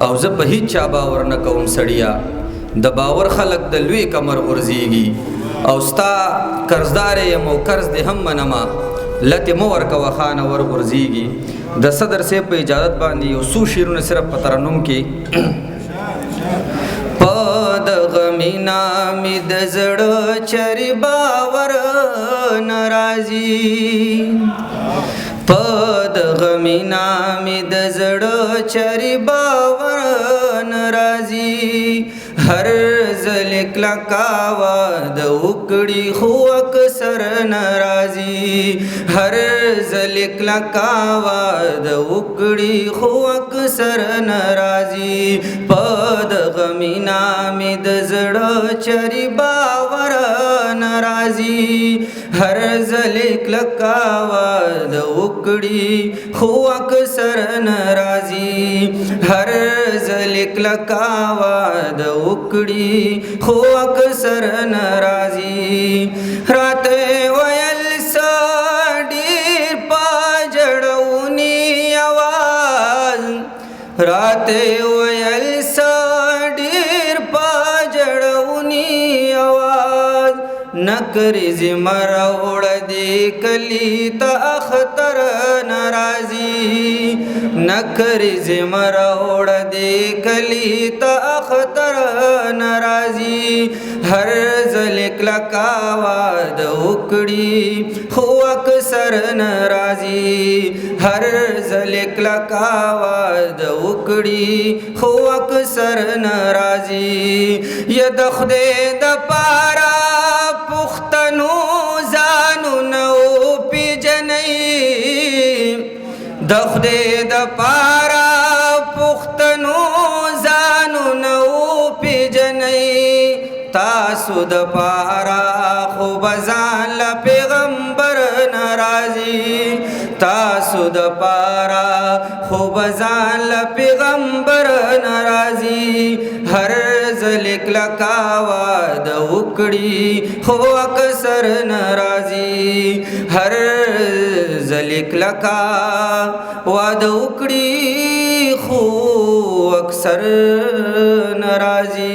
او زه په هیڅ چا باور نه کوم سړیا د باور خلق د لوی کمر غورځيږي او ستا قرضدار یم او قرض دې هم منما لته مو ورکوه خانه ور غورځيږي د صدر سے په اجازت باندې یو څو شیرونه صرف په ترنم کې پد غمینا می د زړه چری باور ناراضي پد غمینا می د زړه چری باور ناراضي هر زل کلکاوا د وکړي خو اکثر ناراضي هر زل کلکاوا د وکړي خو اکثر ناراضي پد غمینا می د زړه چری باور ناراضي هر زل کلکاوا د وکړي خو اکثر ناراضي هر زل کلکاوا د وکړي خو اکثر ناراضي راته ویل ساډیر پاجړونی आवाज راته ویل ساډیر پاجړونی आवाज نکری زمر اوړ دی کلی ته اختر ناراضي نکری زمر اوړ دی کلی ته اختر ناراضي هر زل کلکاوا د وکړي خو اکثر ناراضي هر زل کلکاوا د وکړي خو اکثر ناراضي یا د خدای د پارا پختنو زانو نو پیجنې د خدای د پارا پختنو زانو نو پیجنې تاسو د پارا خو بزان ل پیغمبر ناراضي تاسو د پارا خو بزان ل پیغمبر ناراضي هر زل کلکاوا د وکړي خو اکثر ناراضي هر زل کلکاوا د وکړي خو اکثر ناراضي